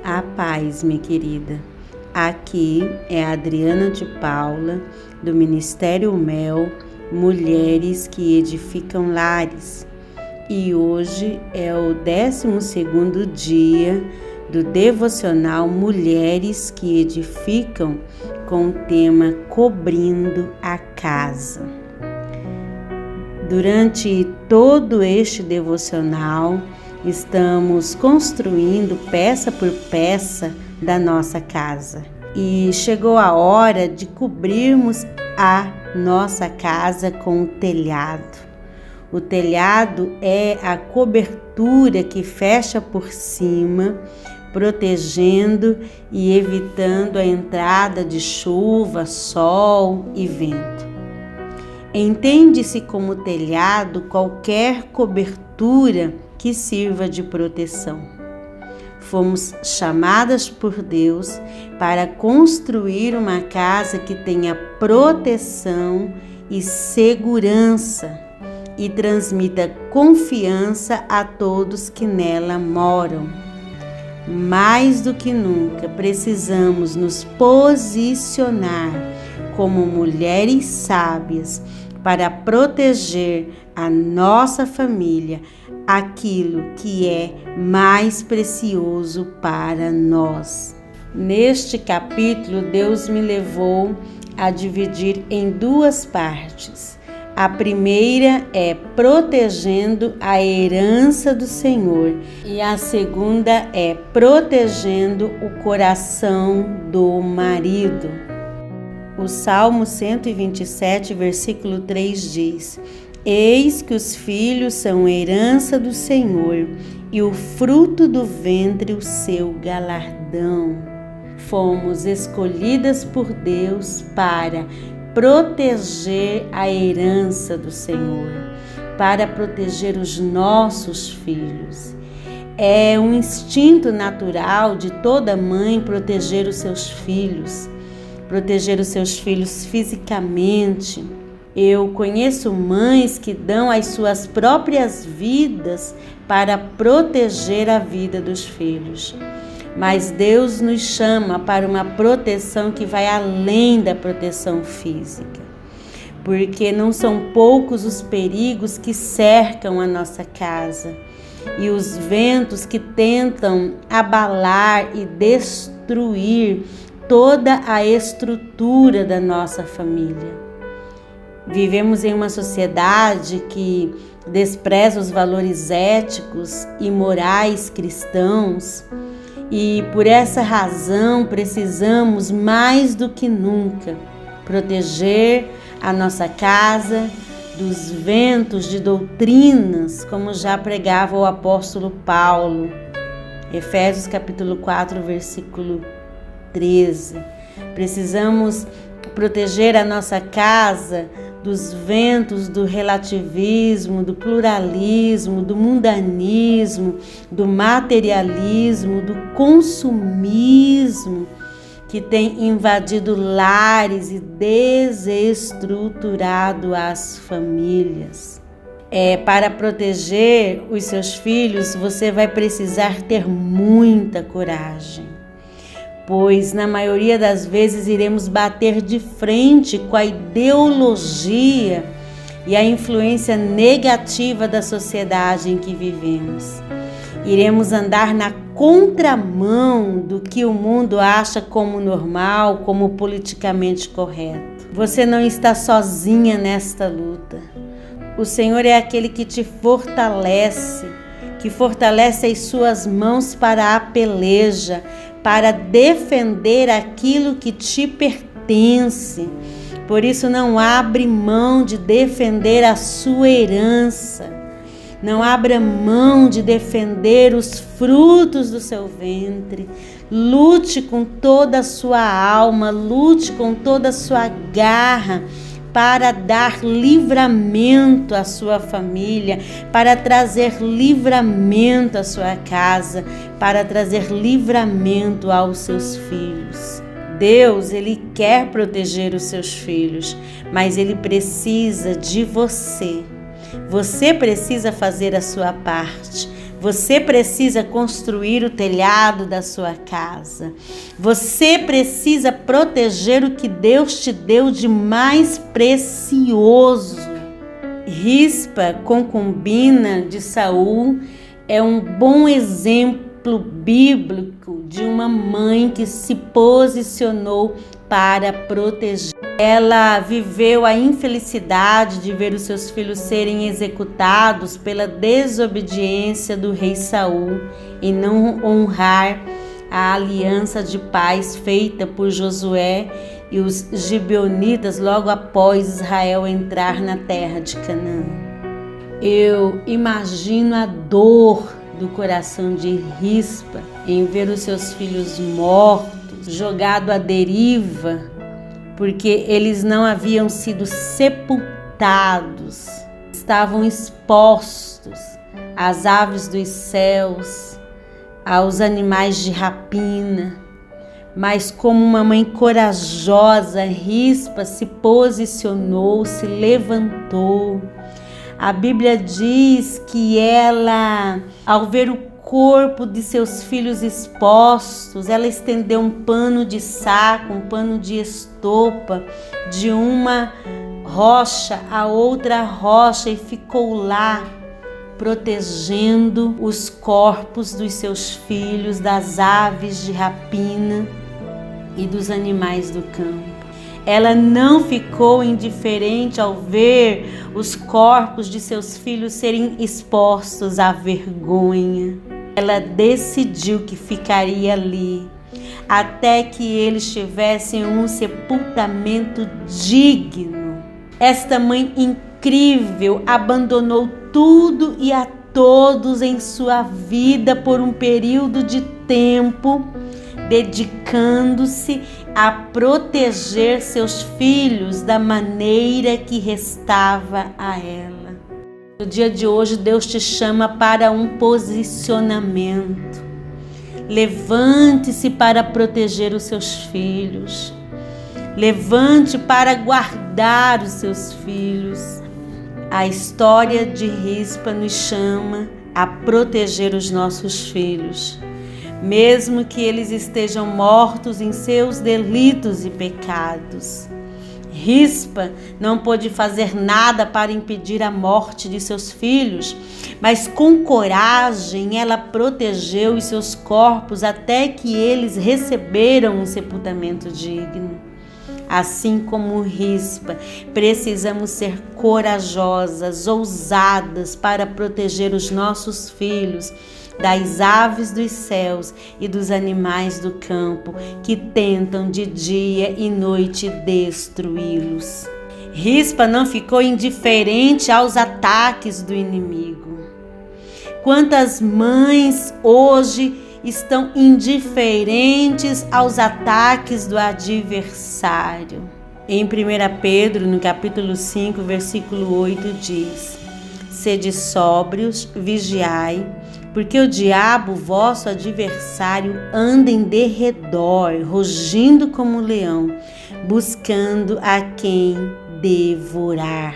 A paz, minha querida. Aqui é a Adriana de Paula, do Ministério Mel, Mulheres que Edificam Lares. E hoje é o 12º dia do devocional Mulheres que Edificam, com o tema Cobrindo a Casa. Durante todo este devocional, estamos construindo peça por peça da nossa casa. E chegou a hora de cobrirmos a nossa casa com o telhado. O telhado é a cobertura que fecha por cima, protegendo e evitando a entrada de chuva, sol e vento. Entende-se como telhado qualquer cobertura que sirva de proteção. Fomos chamadas por Deus para construir uma casa que tenha proteção e segurança e transmita confiança a todos que nela moram. Mais do que nunca, precisamos nos posicionar como mulheres sábias para proteger a nossa família, aquilo que é mais precioso para nós. Neste capítulo, Deus me levou a dividir em duas partes. A primeira é protegendo a herança do Senhor e a segunda é protegendo o coração do marido. O Salmo 127, versículo 3 diz: Eis que os filhos são herança do Senhor e o fruto do ventre o seu galardão. Fomos escolhidas por Deus para proteger a herança do Senhor, para proteger os nossos filhos. É um instinto natural de toda mãe proteger os seus filhos fisicamente. Eu conheço mães que dão as suas próprias vidas para proteger a vida dos filhos. Mas Deus nos chama para uma proteção que vai além da proteção física, porque não são poucos os perigos que cercam a nossa casa e os ventos que tentam abalar e destruir toda a estrutura da nossa família. Vivemos em uma sociedade que despreza os valores éticos e morais cristãos e, por essa razão, precisamos mais do que nunca proteger a nossa casa dos ventos de doutrinas, como já pregava o apóstolo Paulo. Efésios capítulo 4, versículo 13. Precisamos proteger a nossa casa dos ventos do relativismo, do pluralismo, do mundanismo, do materialismo, do consumismo, que tem invadido lares e desestruturado as famílias. Para proteger os seus filhos, você vai precisar ter muita coragem, pois na maioria das vezes iremos bater de frente com a ideologia e a influência negativa da sociedade em que vivemos. Iremos andar na contramão do que o mundo acha como normal, como politicamente correto. Você não está sozinha nesta luta. O Senhor é aquele que te fortalece, que fortalece as suas mãos para a peleja, para defender aquilo que te pertence. Por isso, não abre mão de defender a sua herança. Não abra mão de defender os frutos do seu ventre. Lute com toda a sua alma, lute com toda a sua garra para dar livramento à sua família, para trazer livramento à sua casa, para trazer livramento aos seus filhos. Deus, Ele quer proteger os seus filhos, mas Ele precisa de você. Você precisa fazer a sua parte. Você precisa construir o telhado da sua casa. Você precisa proteger o que Deus te deu de mais precioso. Rispa, concubina de Saul, é um bom exemplo bíblico de uma mãe que se posicionou para proteger. Ela viveu a infelicidade de ver os seus filhos serem executados pela desobediência do rei Saul e não honrar a aliança de paz feita por Josué e os gibeonitas logo após Israel entrar na terra de Canaã. Eu imagino a dor do coração de Rispa em ver os seus filhos mortos, jogados à deriva, porque eles não haviam sido sepultados, estavam expostos às aves dos céus, aos animais de rapina. Mas como uma mãe corajosa, Rispa se posicionou, se levantou. A Bíblia diz que ela, ao ver o corpo de seus filhos expostos, ela estendeu um pano de saco, um pano de estopa, de uma rocha a outra rocha e ficou lá protegendo os corpos dos seus filhos, das aves de rapina e dos animais do campo. Ela não ficou indiferente ao ver os corpos de seus filhos serem expostos à vergonha. Ela decidiu que ficaria ali até que eles tivessem um sepultamento digno. Esta mãe incrível abandonou tudo e a todos em sua vida por um período de tempo, dedicando-se a proteger seus filhos da maneira que restava a ela. No dia de hoje, Deus te chama para um posicionamento. Levante-se para proteger os seus filhos. Levante para guardar os seus filhos. A história de Rispa nos chama a proteger os nossos filhos, mesmo que eles estejam mortos em seus delitos e pecados. Rispa não pôde fazer nada para impedir a morte de seus filhos, mas com coragem ela protegeu os seus corpos até que eles receberam um sepultamento digno. Assim como Rispa, precisamos ser corajosas, ousadas para proteger os nossos filhos das aves dos céus e dos animais do campo que tentam de dia e noite destruí-los. Rispa não ficou indiferente aos ataques do inimigo. Quantas mães hoje estão indiferentes aos ataques do adversário? Em 1 Pedro, no capítulo 5, versículo 8, diz: Sede sóbrios, vigiai, porque o diabo, vosso adversário, anda em derredor, rugindo como um leão, buscando a quem devorar.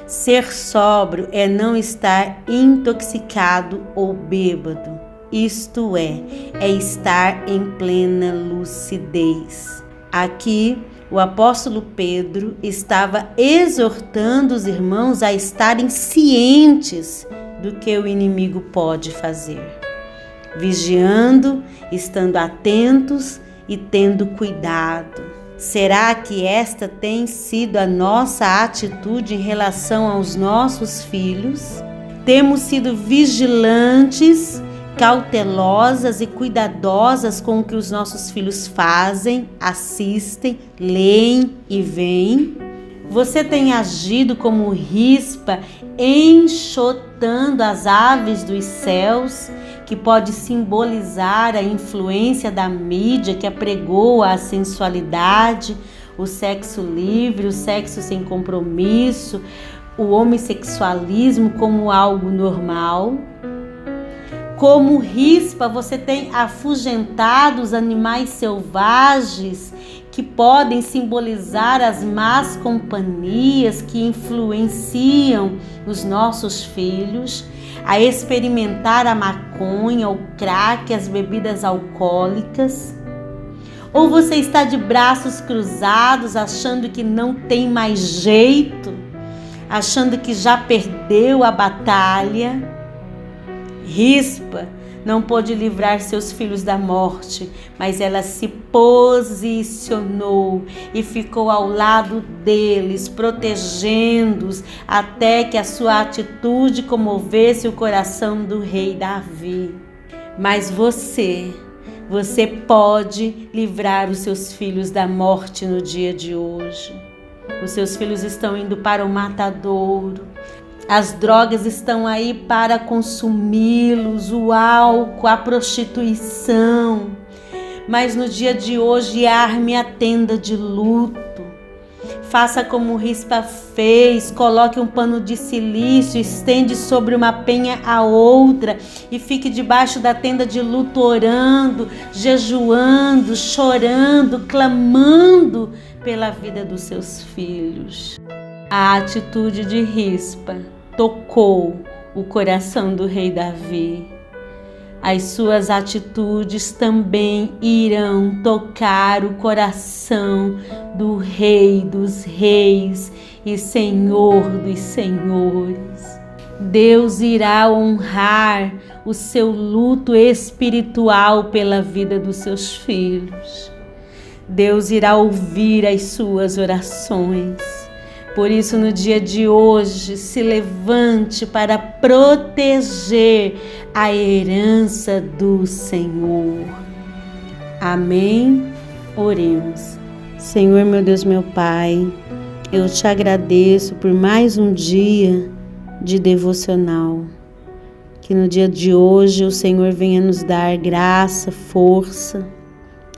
Ser sóbrio é não estar intoxicado ou bêbado, isto é estar em plena lucidez. Aqui, o apóstolo Pedro estava exortando os irmãos a estarem cientes do que o inimigo pode fazer, vigiando, estando atentos e tendo cuidado. Será que esta tem sido a nossa atitude em relação aos nossos filhos? Temos sido vigilantes, cautelosas e cuidadosas com o que os nossos filhos fazem, assistem, leem e veem? Você tem agido como Rispa, enxotando as aves dos céus, que pode simbolizar a influência da mídia que apregoa a sensualidade, o sexo livre, o sexo sem compromisso, o homossexualismo como algo normal? Como Rispa, você tem afugentado os animais selvagens que podem simbolizar as más companhias que influenciam os nossos filhos, a experimentar a maconha, o crack, as bebidas alcoólicas? Ou você está de braços cruzados, achando que não tem mais jeito, achando que já perdeu a batalha? Rispa não pôde livrar seus filhos da morte, mas ela se posicionou e ficou ao lado deles, protegendo-os, até que a sua atitude comovesse o coração do rei Davi. Mas você pode livrar os seus filhos da morte no dia de hoje. Os seus filhos estão indo para o matadouro. As drogas estão aí para consumi-los, o álcool, a prostituição. Mas no dia de hoje, arme a tenda de luto. Faça como Rispa fez, coloque um pano de silício, estende sobre uma penha a outra e fique debaixo da tenda de luto orando, jejuando, chorando, clamando pela vida dos seus filhos. A atitude de Rispa tocou o coração do rei Davi. As suas atitudes também irão tocar o coração do Rei dos Reis e Senhor dos Senhores. Deus irá honrar o seu luto espiritual pela vida dos seus filhos. Deus irá ouvir as suas orações. Por isso, no dia de hoje, se levante para proteger a herança do Senhor. Amém? Oremos. Senhor, meu Deus, meu Pai, eu te agradeço por mais um dia de devocional. Que no dia de hoje o Senhor venha nos dar graça, força,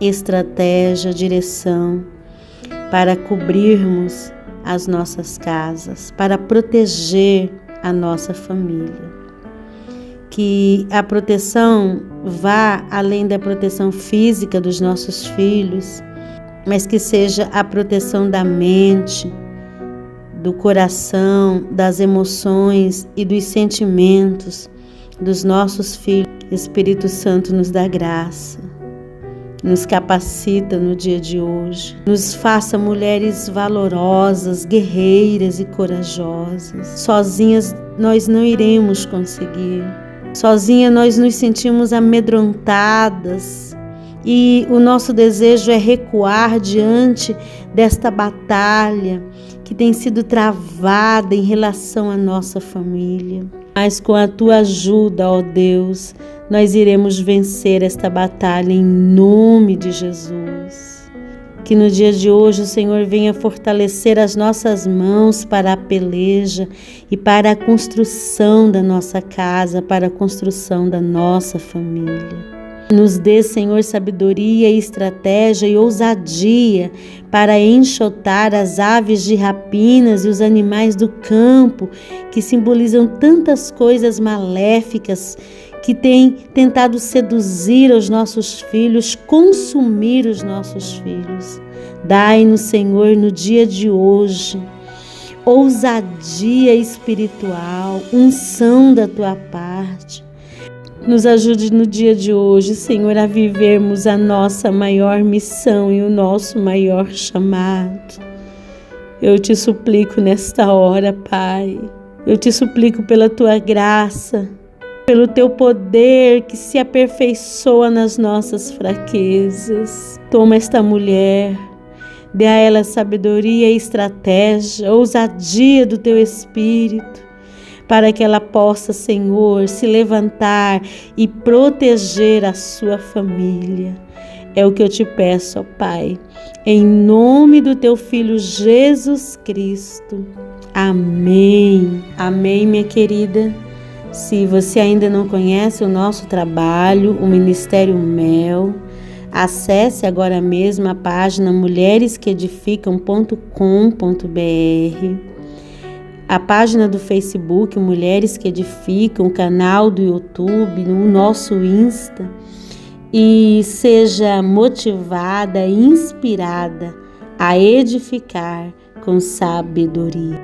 estratégia, direção para cobrirmos as nossas casas, para proteger a nossa família. Que a proteção vá além da proteção física dos nossos filhos, mas que seja a proteção da mente, do coração, das emoções e dos sentimentos dos nossos filhos. Espírito Santo nos dá graça. Nos capacita no dia de hoje. Nos faça mulheres valorosas, guerreiras e corajosas. Sozinhas nós não iremos conseguir. Sozinha nós nos sentimos amedrontadas. E o nosso desejo é recuar diante desta batalha que tem sido travada em relação à nossa família. Mas com a tua ajuda, ó Deus, nós iremos vencer esta batalha em nome de Jesus. Que no dia de hoje o Senhor venha fortalecer as nossas mãos para a peleja e para a construção da nossa casa, para a construção da nossa família. Nos dê, Senhor, sabedoria, estratégia e ousadia para enxotar as aves de rapinas e os animais do campo que simbolizam tantas coisas maléficas que têm tentado seduzir os nossos filhos, consumir os nossos filhos. Dai-nos, Senhor, no dia de hoje, ousadia espiritual, unção da tua parte. Nos ajude no dia de hoje, Senhor, a vivermos a nossa maior missão e o nosso maior chamado. Eu te suplico nesta hora, Pai. Eu te suplico pela tua graça, pelo teu poder que se aperfeiçoa nas nossas fraquezas. Toma esta mulher, dê a ela sabedoria e estratégia, ousadia do teu Espírito, para que ela possa, Senhor, se levantar e proteger a sua família. É o que eu te peço, ó Pai, em nome do teu Filho Jesus Cristo. Amém. Amém, minha querida. Se você ainda não conhece o nosso trabalho, o Ministério Mel, acesse agora mesmo a página mulheresqueedificam.com.br, a página do Facebook Mulheres que Edificam, o canal do YouTube, o nosso Insta, e seja motivada, inspirada a edificar com sabedoria.